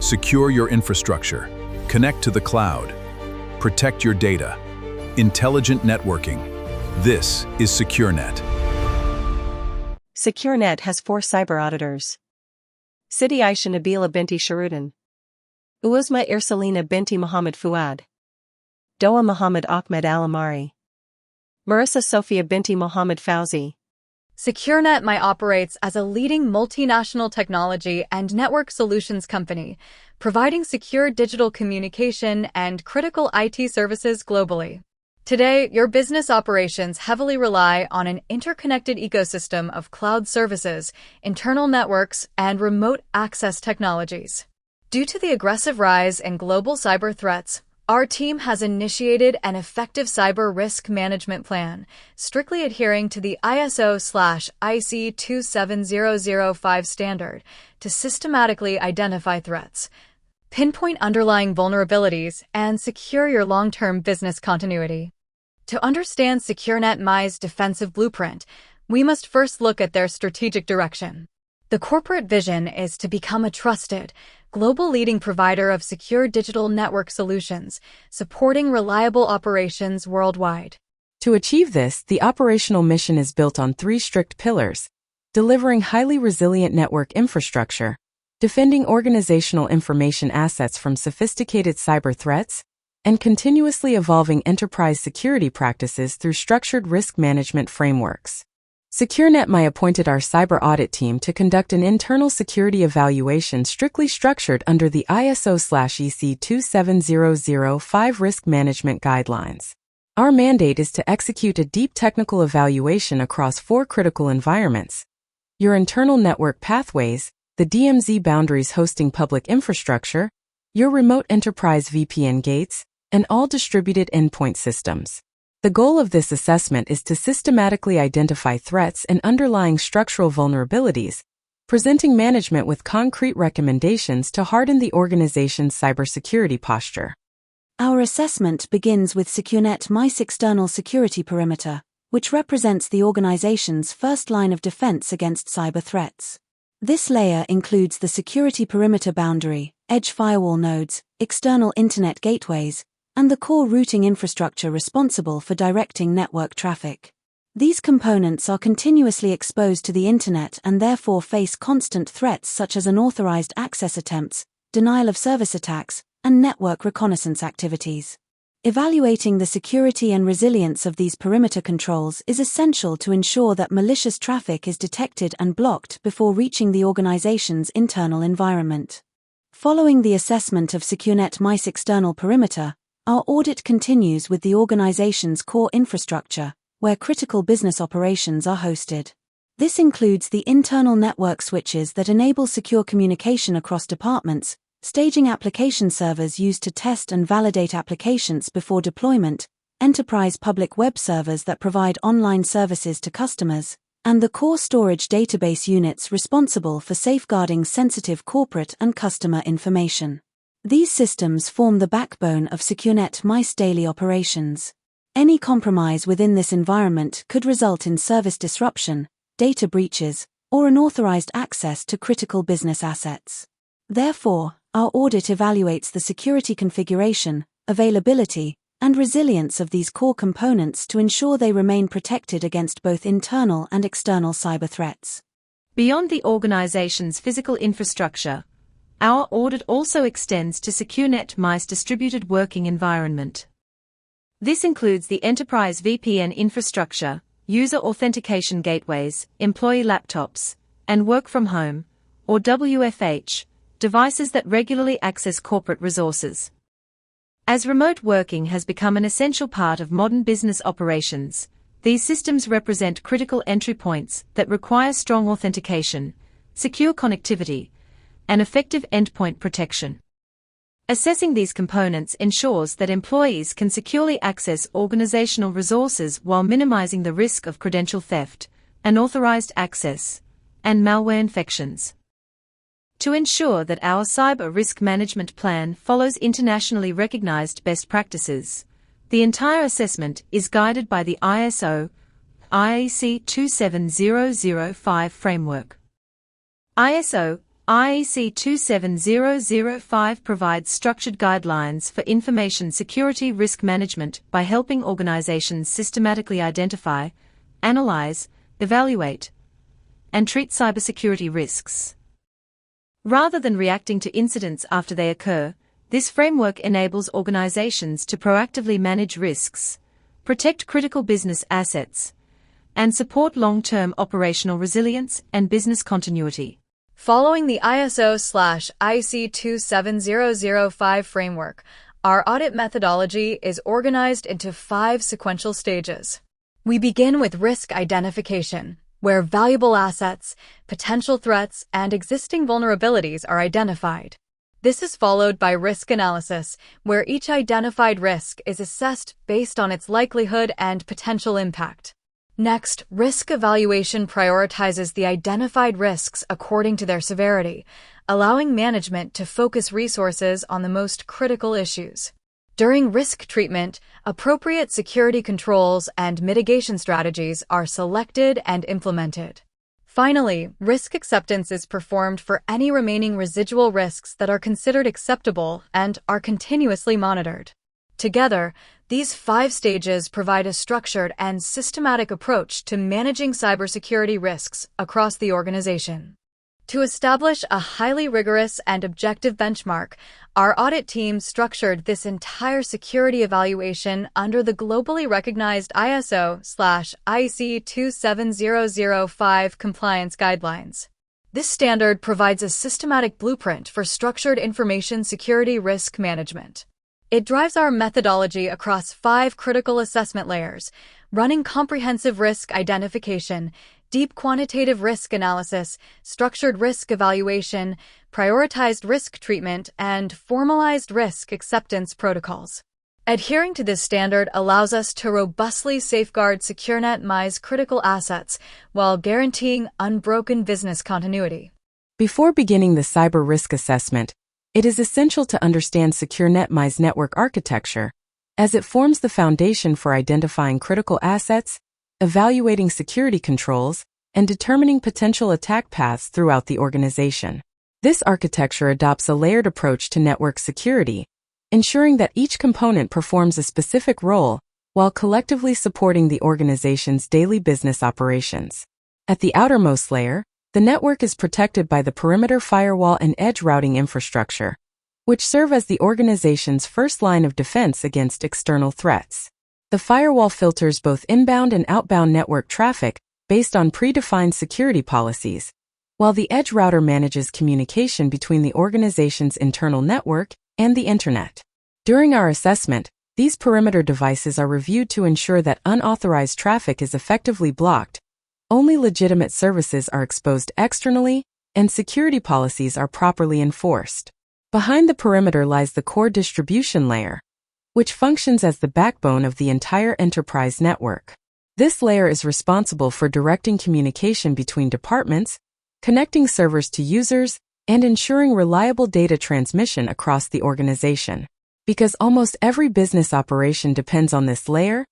Secure your infrastructure. Connect to the cloud. Protect your data. Intelligent networking. This is SecureNet. SecureNet has 4 cyber auditors. Sidi Aisha Nabila binti Sharudan. Uzma Irsalina binti Muhammad Fuad. Doa Muhammad Ahmed Al-Amari. Marissa Sophia binti Muhammad Fauzi. SecureNet operates as a leading multinational technology and network solutions company, providing secure digital communication and critical IT services globally. Today, your business operations heavily rely on an interconnected ecosystem of cloud services, internal networks, and remote access technologies. Due to the aggressive rise in global cyber threats, our team has initiated an effective cyber risk management plan, strictly adhering to the ISO/IC 27005 standard to systematically identify threats, pinpoint underlying vulnerabilities, and secure your long-term business continuity. To understand SecureNet's defensive blueprint, we must first look at their strategic direction. The corporate vision is to become a trusted, global leading provider of secure digital network solutions, supporting reliable operations worldwide. To achieve this, the operational mission is built on 3 strict pillars: delivering highly resilient network infrastructure, defending organizational information assets from sophisticated cyber threats, and continuously evolving enterprise security practices through structured risk management frameworks. SecureNet appointed our cyber audit team to conduct an internal security evaluation strictly structured under the ISO/EC 27005 risk management guidelines. Our mandate is to execute a deep technical evaluation across 4 critical environments: your internal network pathways, the DMZ boundaries hosting public infrastructure, your remote enterprise VPN gates, and all distributed endpoint systems. The goal of this assessment is to systematically identify threats and underlying structural vulnerabilities, presenting management with concrete recommendations to harden the organization's cybersecurity posture. Our assessment begins with SecureNet's external security perimeter, which represents the organization's first line of defense against cyber threats. This layer includes the security perimeter boundary, edge firewall nodes, external internet gateways, and the core routing infrastructure responsible for directing network traffic. These components are continuously exposed to the internet and therefore face constant threats such as unauthorized access attempts, denial of service attacks, and network reconnaissance activities. Evaluating the security and resilience of these perimeter controls is essential to ensure that malicious traffic is detected and blocked before reaching the organization's internal environment. Following the assessment of SecureNet's external perimeter, our audit continues with the organization's core infrastructure, where critical business operations are hosted. This includes the internal network switches that enable secure communication across departments, staging application servers used to test and validate applications before deployment, enterprise public web servers that provide online services to customers, and the core storage database units responsible for safeguarding sensitive corporate and customer information. These systems form the backbone of SecureNet's daily operations. Any compromise within this environment could result in service disruption, data breaches, or unauthorized access to critical business assets. Therefore, our audit evaluates the security configuration, availability, and resilience of these core components to ensure they remain protected against both internal and external cyber threats. Beyond the organization's physical infrastructure, our audit also extends to SecureNet's distributed working environment. This includes the enterprise VPN infrastructure, user authentication gateways, employee laptops, and work from home, or WFH, devices that regularly access corporate resources. As remote working has become an essential part of modern business operations, these systems represent critical entry points that require strong authentication, secure connectivity, and effective endpoint protection. Assessing these components ensures that employees can securely access organizational resources while minimizing the risk of credential theft, unauthorized access, and malware infections. To ensure that our cyber risk management plan follows internationally recognized best practices, the entire assessment is guided by the ISO/IEC 27005 framework. ISO IEC 27005 provides structured guidelines for information security risk management by helping organizations systematically identify, analyze, evaluate, and treat cybersecurity risks. Rather than reacting to incidents after they occur, this framework enables organizations to proactively manage risks, protect critical business assets, and support long-term operational resilience and business continuity. Following the ISO/IC 27005 framework, our audit methodology is organized into 5 sequential stages. We begin with risk identification, where valuable assets, potential threats, and existing vulnerabilities are identified. This is followed by risk analysis, where each identified risk is assessed based on its likelihood and potential impact. Next, risk evaluation prioritizes the identified risks according to their severity, allowing management to focus resources on the most critical issues. During risk treatment, appropriate security controls and mitigation strategies are selected and implemented. Finally, risk acceptance is performed for any remaining residual risks that are considered acceptable and are continuously monitored. Together, these 5 stages provide a structured and systematic approach to managing cybersecurity risks across the organization. To establish a highly rigorous and objective benchmark, our audit team structured this entire security evaluation under the globally recognized ISO/IC 27005 compliance guidelines. This standard provides a systematic blueprint for structured information security risk management. It drives our methodology across 5 critical assessment layers, running comprehensive risk identification, deep quantitative risk analysis, structured risk evaluation, prioritized risk treatment, and formalized risk acceptance protocols. Adhering to this standard allows us to robustly safeguard SecureNet MI's critical assets while guaranteeing unbroken business continuity. Before beginning the cyber risk assessment, it is essential to understand SecureNet MI's network architecture, as it forms the foundation for identifying critical assets, evaluating security controls, and determining potential attack paths throughout the organization. This architecture adopts a layered approach to network security, ensuring that each component performs a specific role while collectively supporting the organization's daily business operations. At the outermost layer, the network is protected by the perimeter firewall and edge routing infrastructure, which serve as the organization's first line of defense against external threats. The firewall filters both inbound and outbound network traffic based on predefined security policies, while the edge router manages communication between the organization's internal network and the Internet. During our assessment, these perimeter devices are reviewed to ensure that unauthorized traffic is effectively blocked, only legitimate services are exposed externally, and security policies are properly enforced. Behind the perimeter lies the core distribution layer, which functions as the backbone of the entire enterprise network. This layer is responsible for directing communication between departments, connecting servers to users, and ensuring reliable data transmission across the organization. Because almost every business operation depends on this layer,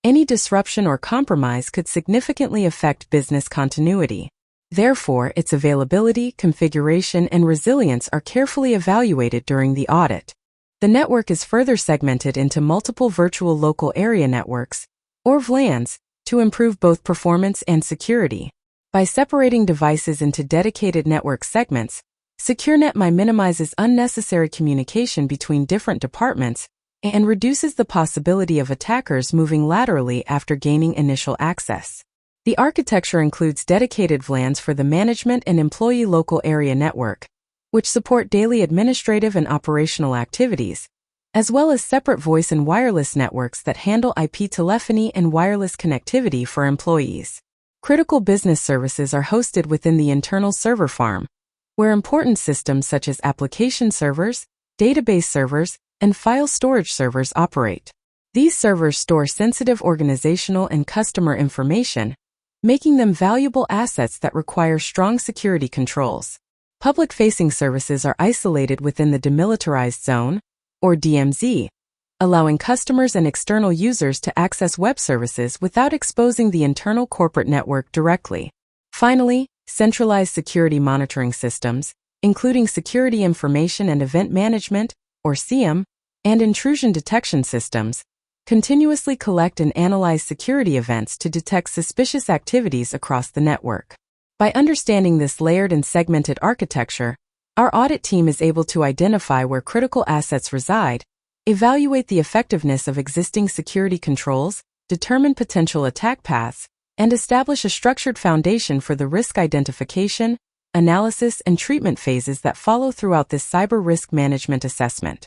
any disruption or compromise could significantly affect business continuity. Therefore, its availability, configuration, and resilience are carefully evaluated during the audit. The network is further segmented into multiple virtual local area networks, or VLANs, to improve both performance and security. By separating devices into dedicated network segments, SecureNet MI minimizes unnecessary communication between different departments and reduces the possibility of attackers moving laterally after gaining initial access. The architecture includes dedicated VLANs for the management and employee local area network, which support daily administrative and operational activities, as well as separate voice and wireless networks that handle IP telephony and wireless connectivity for employees. Critical business services are hosted within the internal server farm, where important systems such as application servers, database servers, and file storage servers operate. These servers store sensitive organizational and customer information, making them valuable assets that require strong security controls. Public-facing services are isolated within the Demilitarized Zone, or DMZ, allowing customers and external users to access web services without exposing the internal corporate network directly. Finally, centralized security monitoring systems, including security information and event management, or SIEM, and intrusion detection systems, continuously collect and analyze security events to detect suspicious activities across the network. By understanding this layered and segmented architecture, our audit team is able to identify where critical assets reside, evaluate the effectiveness of existing security controls, determine potential attack paths, and establish a structured foundation for the risk identification, analysis, and treatment phases that follow throughout this cyber risk management assessment.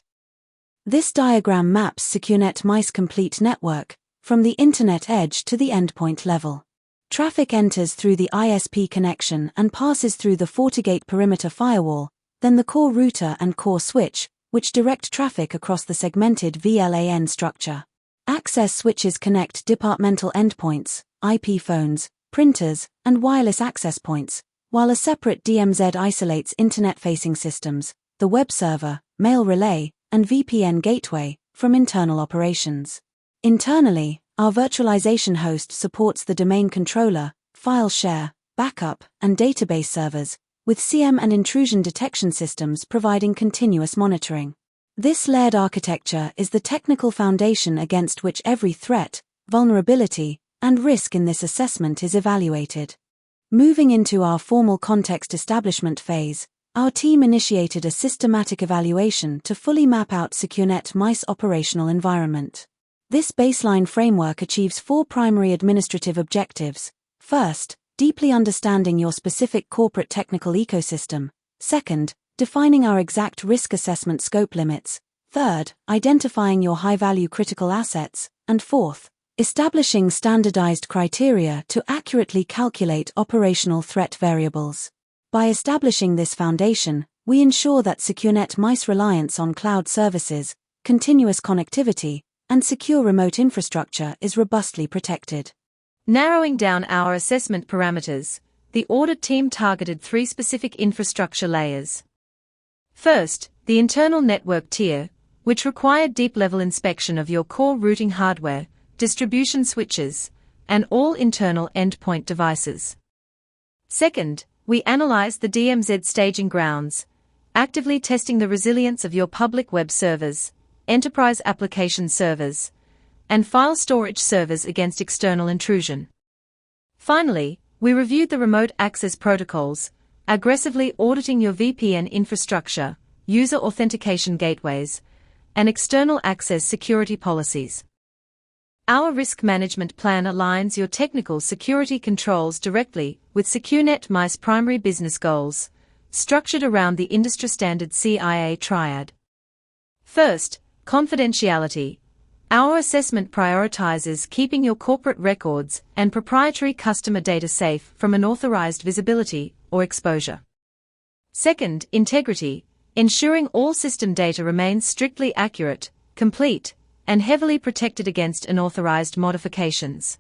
This diagram maps SecureNet MICE complete network, from the internet edge to the endpoint level. Traffic enters through the ISP connection and passes through the FortiGate perimeter firewall, then the core router and core switch, which direct traffic across the segmented VLAN structure. Access switches connect departmental endpoints, IP phones, printers, and wireless access points, while a separate DMZ isolates internet-facing systems, the web server, mail relay, and VPN gateway, from internal operations. Internally, our virtualization host supports the domain controller, file share, backup, and database servers, with SIEM and intrusion detection systems providing continuous monitoring. This layered architecture is the technical foundation against which every threat, vulnerability, and risk in this assessment is evaluated. Moving into our formal context establishment phase, our team initiated a systematic evaluation to fully map out SecureNet MICE operational environment. This baseline framework achieves 4 primary administrative objectives. First, deeply understanding your specific corporate technical ecosystem. Second, defining our exact risk assessment scope limits. Third, identifying your high-value critical assets. And fourth, establishing standardized criteria to accurately calculate operational threat variables. By establishing this foundation, we ensure that SecureNet MICE reliance on cloud services, continuous connectivity, and secure remote infrastructure is robustly protected. Narrowing down our assessment parameters, the audit team targeted 3 specific infrastructure layers. First, the internal network tier, which required deep-level inspection of your core routing hardware, distribution switches, and all internal endpoint devices. Second, we analyzed the DMZ staging grounds, actively testing the resilience of your public web servers, enterprise application servers, and file storage servers against external intrusion. Finally, we reviewed the remote access protocols, aggressively auditing your VPN infrastructure, user authentication gateways, and external access security policies. Our risk management plan aligns your technical security controls directly with SecureNet MICE primary business goals, structured around the industry-standard CIA triad. First, confidentiality. Our assessment prioritizes keeping your corporate records and proprietary customer data safe from unauthorized visibility or exposure. Second, integrity. Ensuring all system data remains strictly accurate, complete, and heavily protected against unauthorized modifications.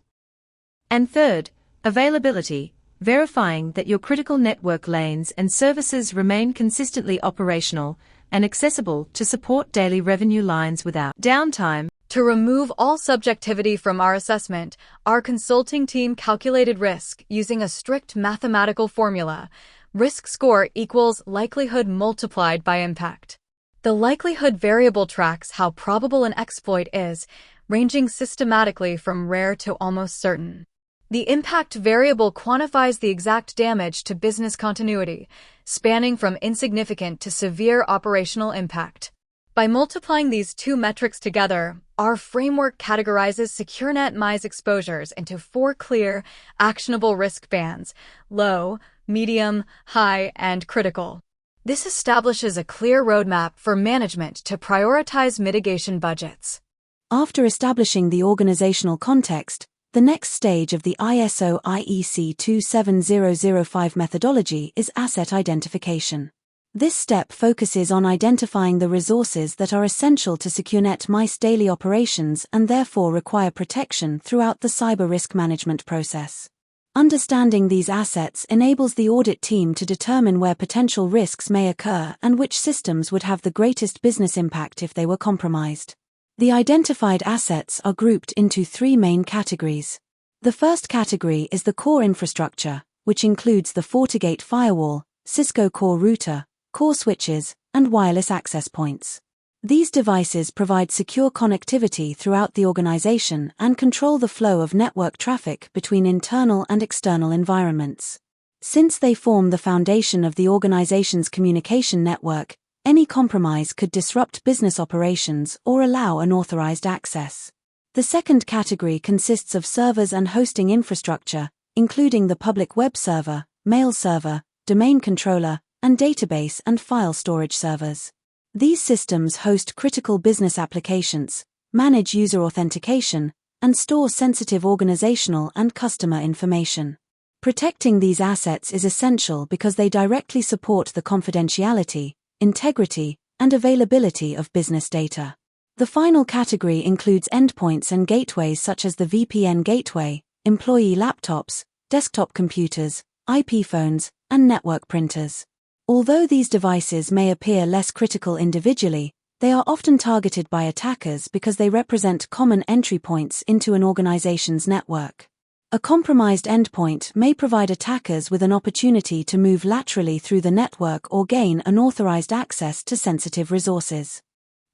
And third, availability. Verifying that your critical network lanes and services remain consistently operational and accessible to support daily revenue lines without downtime. To remove all subjectivity from our assessment, our consulting team calculated risk using a strict mathematical formula. Risk score equals likelihood multiplied by impact. The likelihood variable tracks how probable an exploit is, ranging systematically from rare to almost certain. The impact variable quantifies the exact damage to business continuity, spanning from insignificant to severe operational impact. By multiplying these 2 metrics together, our framework categorizes SecureNet MICE exposures into 4 clear, actionable risk bands: low, medium, high, and critical. This establishes a clear roadmap for management to prioritize mitigation budgets. After establishing the organizational context, the next stage of the ISO IEC 27005 methodology is asset identification. This step focuses on identifying the resources that are essential to SecureNet MICE daily operations and therefore require protection throughout the cyber risk management process. Understanding these assets enables the audit team to determine where potential risks may occur and which systems would have the greatest business impact if they were compromised. The identified assets are grouped into 3 main categories. The first category is the core infrastructure, which includes the FortiGate firewall, Cisco core router, core switches, and wireless access points. These devices provide secure connectivity throughout the organization and control the flow of network traffic between internal and external environments. Since they form the foundation of the organization's communication network, any compromise could disrupt business operations or allow unauthorized access. The second category consists of servers and hosting infrastructure, including the public web server, mail server, domain controller, and database and file storage servers. These systems host critical business applications, manage user authentication, and store sensitive organizational and customer information. Protecting these assets is essential because they directly support the confidentiality, integrity, and availability of business data. The final category includes endpoints and gateways such as the VPN gateway, employee laptops, desktop computers, IP phones, and network printers. Although these devices may appear less critical individually, they are often targeted by attackers because they represent common entry points into an organization's network. A compromised endpoint may provide attackers with an opportunity to move laterally through the network or gain unauthorized access to sensitive resources.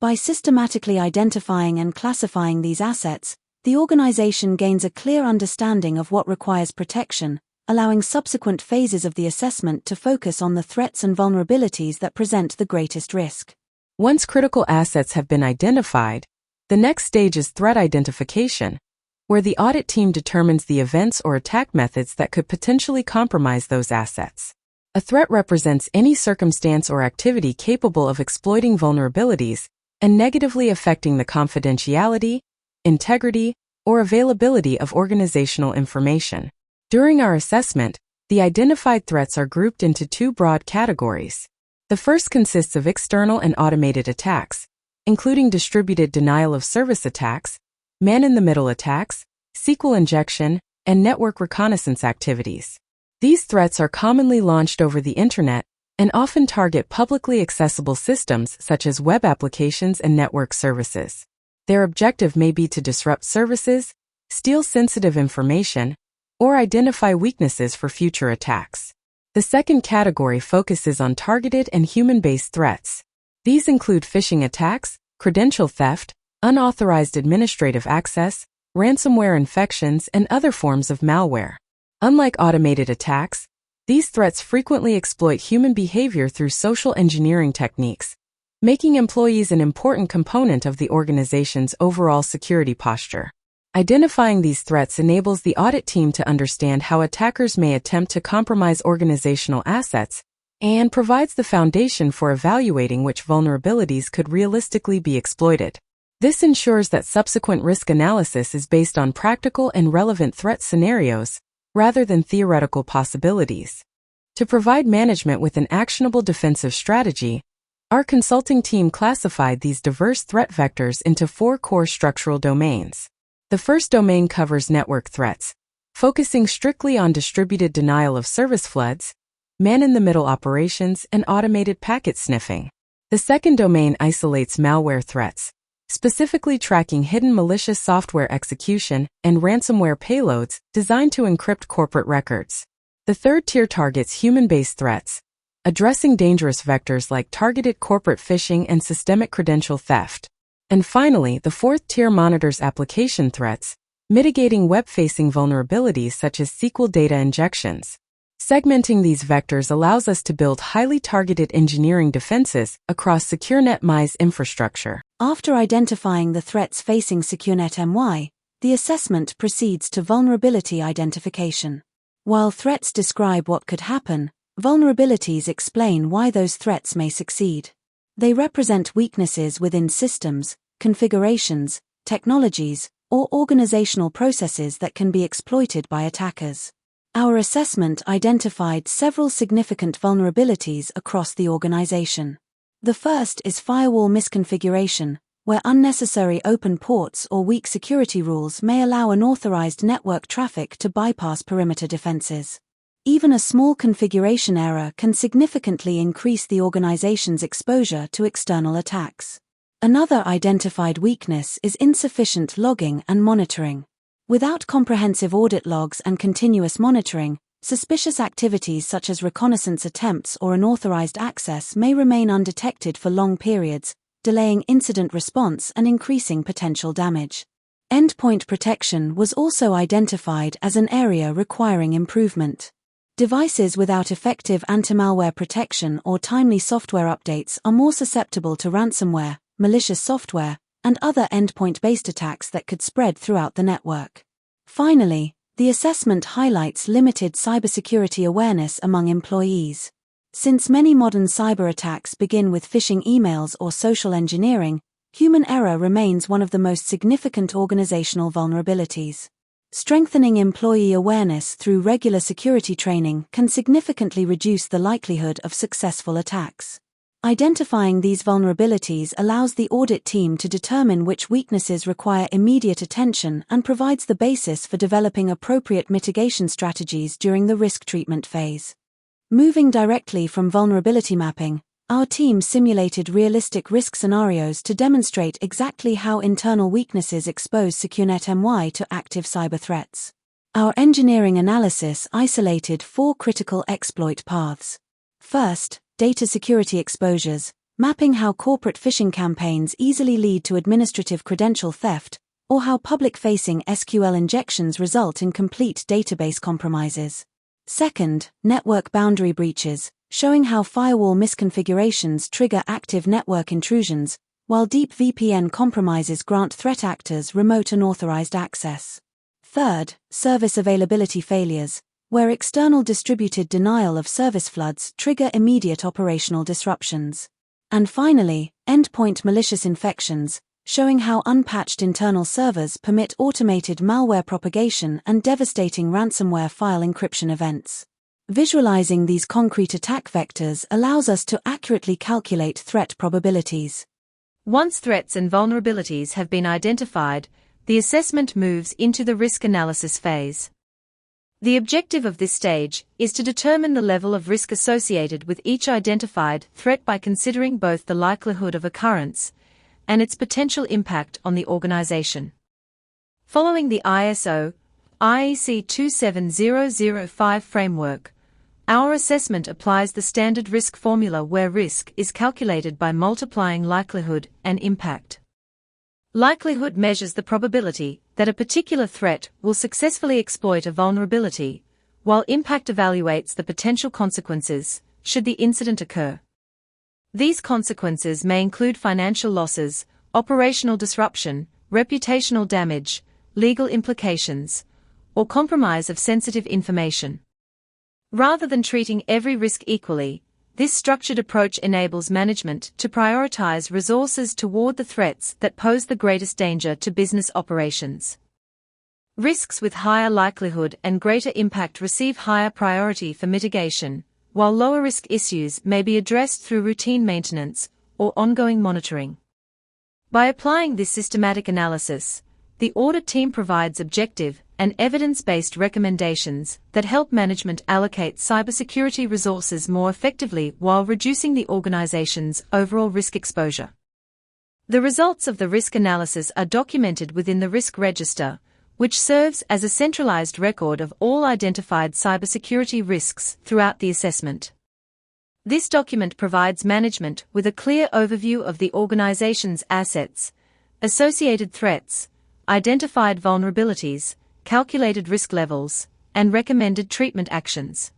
By systematically identifying and classifying these assets, the organization gains a clear understanding of what requires protection, allowing subsequent phases of the assessment to focus on the threats and vulnerabilities that present the greatest risk. Once critical assets have been identified, the next stage is threat identification, where the audit team determines the events or attack methods that could potentially compromise those assets. A threat represents any circumstance or activity capable of exploiting vulnerabilities and negatively affecting the confidentiality, integrity, or availability of organizational information. During our assessment, the identified threats are grouped into two broad categories. The first consists of external and automated attacks, including distributed denial of service attacks, man-in-the-middle attacks, SQL injection, and network reconnaissance activities. These threats are commonly launched over the Internet and often target publicly accessible systems such as web applications and network services. Their objective may be to disrupt services, steal sensitive information, or identify weaknesses for future attacks. The second category focuses on targeted and human-based threats. These include phishing attacks, credential theft, unauthorized administrative access, ransomware infections, and other forms of malware. Unlike automated attacks, these threats frequently exploit human behavior through social engineering techniques, making employees an important component of the organization's overall security posture. Identifying these threats enables the audit team to understand how attackers may attempt to compromise organizational assets and provides the foundation for evaluating which vulnerabilities could realistically be exploited. This ensures that subsequent risk analysis is based on practical and relevant threat scenarios rather than theoretical possibilities. To provide management with an actionable defensive strategy, our consulting team classified these diverse threat vectors into 4 core structural domains. The first domain covers network threats, focusing strictly on distributed denial of service floods, man-in-the-middle operations, and automated packet sniffing. The second domain isolates malware threats, specifically tracking hidden malicious software execution and ransomware payloads designed to encrypt corporate records. The third tier targets human-based threats, addressing dangerous vectors like targeted corporate phishing and systemic credential theft. And finally, the fourth tier monitors application threats, mitigating web-facing vulnerabilities such as SQL data injections. Segmenting these vectors allows us to build highly targeted engineering defenses across SecureNet MI's infrastructure. After identifying the threats facing SecureNet MY, the assessment proceeds to vulnerability identification. While threats describe what could happen, vulnerabilities explain why those threats may succeed. They represent weaknesses within systems, configurations, technologies, or organizational processes that can be exploited by attackers. Our assessment identified several significant vulnerabilities across the organization. The first is firewall misconfiguration, where unnecessary open ports or weak security rules may allow unauthorized network traffic to bypass perimeter defenses. Even a small configuration error can significantly increase the organization's exposure to external attacks. Another identified weakness is insufficient logging and monitoring. Without comprehensive audit logs and continuous monitoring, Suspicious activities such as reconnaissance attempts or unauthorized access may remain undetected for long periods, delaying incident response and increasing potential damage. Endpoint protection was also identified as an area requiring improvement. Devices without effective anti-malware protection or timely software updates are more susceptible to ransomware, malicious software, and other endpoint-based attacks that could spread throughout the network. Finally, the assessment highlights limited cybersecurity awareness among employees. Since many modern cyber attacks begin with phishing emails or social engineering, human error remains one of the most significant organizational vulnerabilities. Strengthening employee awareness through regular security training can significantly reduce the likelihood of successful attacks. Identifying these vulnerabilities allows the audit team to determine which weaknesses require immediate attention and provides the basis for developing appropriate mitigation strategies during the risk treatment phase. Moving directly from vulnerability mapping, our team simulated realistic risk scenarios to demonstrate exactly how internal weaknesses expose SecureNet MY to active cyber threats. Our engineering analysis isolated 4 critical exploit paths. First, data security exposures, mapping how corporate phishing campaigns easily lead to administrative credential theft, or how public-facing SQL injections result in complete database compromises. Second, network boundary breaches, showing how firewall misconfigurations trigger active network intrusions, while deep VPN compromises grant threat actors remote unauthorized access. Third, service availability failures, where external distributed denial of service floods trigger immediate operational disruptions. And finally, endpoint malicious infections, showing how unpatched internal servers permit automated malware propagation and devastating ransomware file encryption events. Visualizing these concrete attack vectors allows us to accurately calculate threat probabilities. Once threats and vulnerabilities have been identified, the assessment moves into the risk analysis phase. The objective of this stage is to determine the level of risk associated with each identified threat by considering both the likelihood of occurrence and its potential impact on the organization. Following the ISO IEC 27005 framework, our assessment applies the standard risk formula where risk is calculated by multiplying likelihood and impact. Likelihood measures the probability that a particular threat will successfully exploit a vulnerability, while impact evaluates the potential consequences should the incident occur. These consequences may include financial losses, operational disruption, reputational damage, legal implications, or compromise of sensitive information. Rather than treating every risk equally, this structured approach enables management to prioritize resources toward the threats that pose the greatest danger to business operations. Risks with higher likelihood and greater impact receive higher priority for mitigation, while lower-risk issues may be addressed through routine maintenance or ongoing monitoring. By applying this systematic analysis, the audit team provides objective and evidence-based recommendations that help management allocate cybersecurity resources more effectively while reducing the organization's overall risk exposure. The results of the risk analysis are documented within the risk register, which serves as a centralized record of all identified cybersecurity risks throughout the assessment. This document provides management with a clear overview of the organization's assets, associated threats, identified vulnerabilities, calculated risk levels, and recommended treatment actions.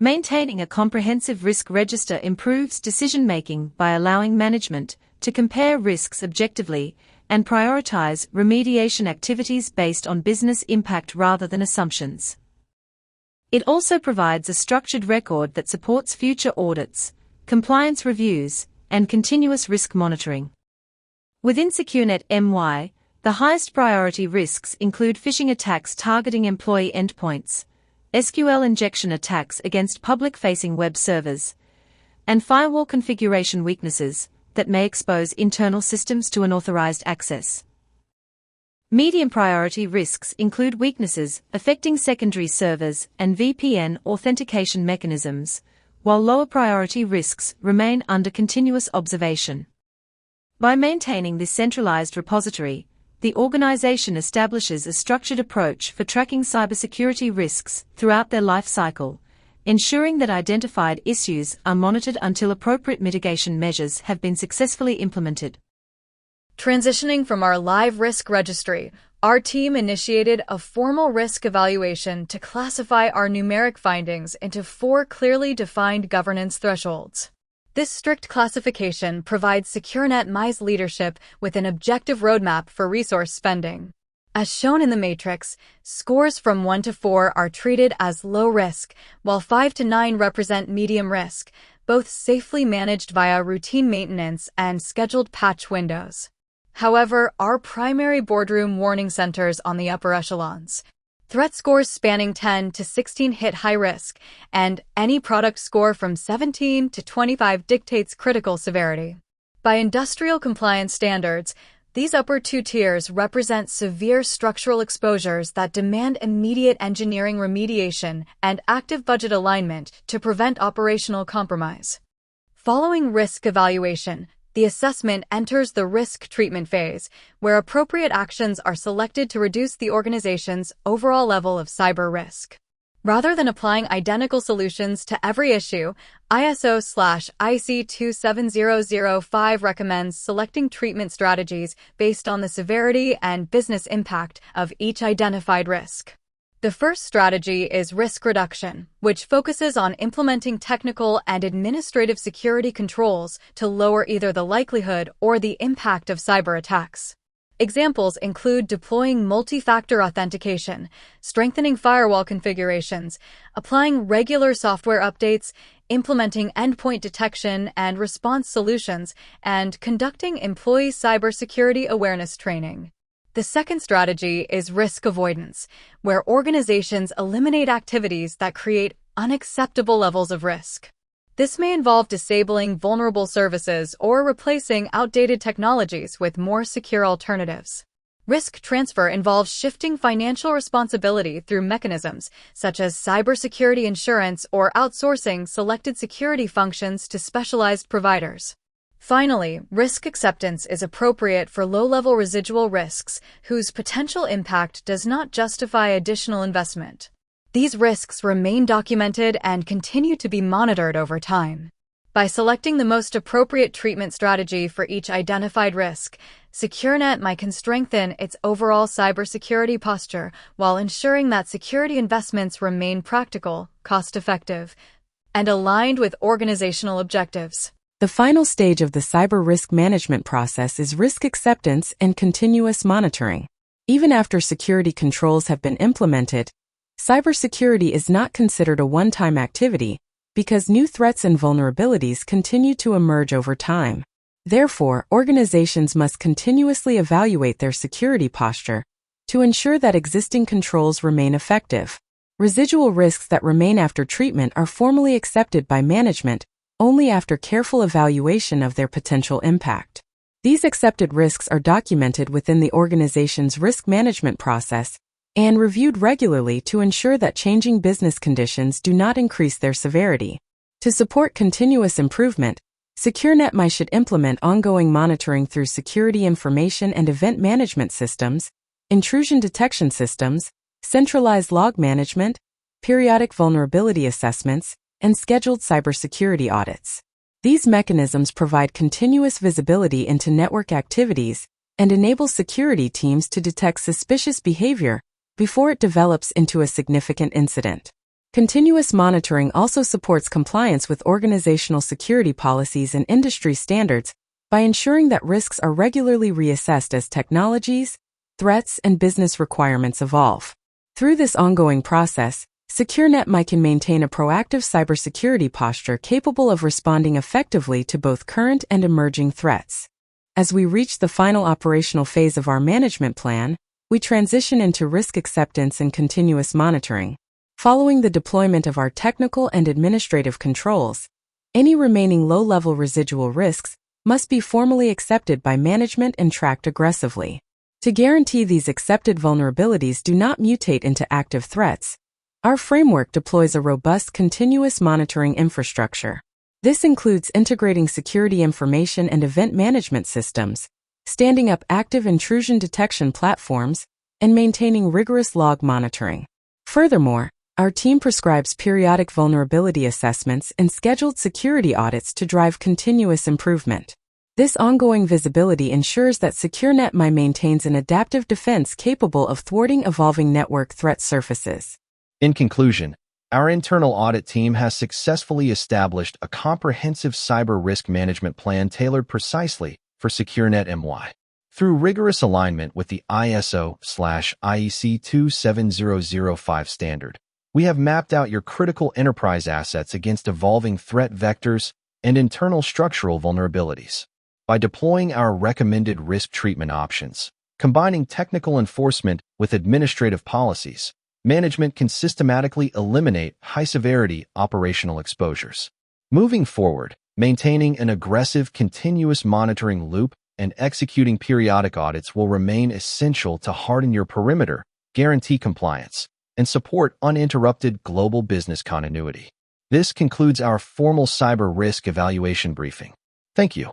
Maintaining a comprehensive risk register improves decision-making by allowing management to compare risks objectively and prioritize remediation activities based on business impact rather than assumptions. It also provides a structured record that supports future audits, compliance reviews, and continuous risk monitoring. Within SecureNet MY, the highest priority risks include phishing attacks targeting employee endpoints, SQL injection attacks against public-facing web servers, and firewall configuration weaknesses that may expose internal systems to unauthorized access. Medium priority risks include weaknesses affecting secondary servers and VPN authentication mechanisms, while lower priority risks remain under continuous observation. By maintaining this centralized repository, the organization establishes a structured approach for tracking cybersecurity risks throughout their life cycle, ensuring that identified issues are monitored until appropriate mitigation measures have been successfully implemented. Transitioning from our live risk registry, our team initiated a formal risk evaluation to classify our numeric findings into 4 clearly defined governance thresholds. This strict classification provides SecureNet MI's leadership with an objective roadmap for resource spending. As shown in the matrix, scores from 1 to 4 are treated as low risk, while 5 to 9 represent medium risk, both safely managed via routine maintenance and scheduled patch windows. However, our primary boardroom warning centers on the upper echelons. Threat scores spanning 10 to 16 hit high risk, and any product score from 17 to 25 dictates critical severity. By industrial compliance standards, these upper 2 tiers represent severe structural exposures that demand immediate engineering remediation and active budget alignment to prevent operational compromise. Following risk evaluation, the assessment enters the risk treatment phase, where appropriate actions are selected to reduce the organization's overall level of cyber risk. Rather than applying identical solutions to every issue, ISO/IC 27005 recommends selecting treatment strategies based on the severity and business impact of each identified risk. The first strategy is risk reduction, which focuses on implementing technical and administrative security controls to lower either the likelihood or the impact of cyber attacks. Examples include deploying multi-factor authentication, strengthening firewall configurations, applying regular software updates, implementing endpoint detection and response solutions, and conducting employee cybersecurity awareness training. The second strategy is risk avoidance, where organizations eliminate activities that create unacceptable levels of risk. This may involve disabling vulnerable services or replacing outdated technologies with more secure alternatives. Risk transfer involves shifting financial responsibility through mechanisms such as cybersecurity insurance or outsourcing selected security functions to specialized providers. Finally, risk acceptance is appropriate for low-level residual risks whose potential impact does not justify additional investment. These risks remain documented and continue to be monitored over time. By selecting the most appropriate treatment strategy for each identified risk, SecureNet can strengthen its overall cybersecurity posture while ensuring that security investments remain practical, cost-effective, and aligned with organizational objectives. The final stage of the cyber risk management process is risk acceptance and continuous monitoring. Even after security controls have been implemented, cybersecurity is not considered a one-time activity because new threats and vulnerabilities continue to emerge over time. Therefore, organizations must continuously evaluate their security posture to ensure that existing controls remain effective. Residual risks that remain after treatment are formally accepted by management only after careful evaluation of their potential impact. These accepted risks are documented within the organization's risk management process and reviewed regularly to ensure that changing business conditions do not increase their severity. To support continuous improvement, SecureNet should implement ongoing monitoring through security information and event management systems, intrusion detection systems, centralized log management, periodic vulnerability assessments, and scheduled cybersecurity audits. These mechanisms provide continuous visibility into network activities and enable security teams to detect suspicious behavior before it develops into a significant incident. Continuous monitoring also supports compliance with organizational security policies and industry standards by ensuring that risks are regularly reassessed as technologies, threats, and business requirements evolve. Through this ongoing process, SecureNet can maintain a proactive cybersecurity posture capable of responding effectively to both current and emerging threats. As we reach the final operational phase of our management plan, we transition into risk acceptance and continuous monitoring. Following the deployment of our technical and administrative controls, any remaining low-level residual risks must be formally accepted by management and tracked aggressively. To guarantee these accepted vulnerabilities do not mutate into active threats, our framework deploys a robust continuous monitoring infrastructure. This includes integrating security information and event management systems, standing up active intrusion detection platforms, and maintaining rigorous log monitoring. Furthermore, our team prescribes periodic vulnerability assessments and scheduled security audits to drive continuous improvement. This ongoing visibility ensures that SecureNetMy maintains an adaptive defense capable of thwarting evolving network threat surfaces. In conclusion, our internal audit team has successfully established a comprehensive cyber risk management plan tailored precisely for SecureNetMy. Through rigorous alignment with the ISO/IEC 27005 standard, we have mapped out your critical enterprise assets against evolving threat vectors and internal structural vulnerabilities. By deploying our recommended risk treatment options, combining technical enforcement with administrative policies, management can systematically eliminate high-severity operational exposures. Moving forward, maintaining an aggressive continuous monitoring loop and executing periodic audits will remain essential to harden your perimeter, guarantee compliance, and support uninterrupted global business continuity. This concludes our formal cyber risk evaluation briefing. Thank you.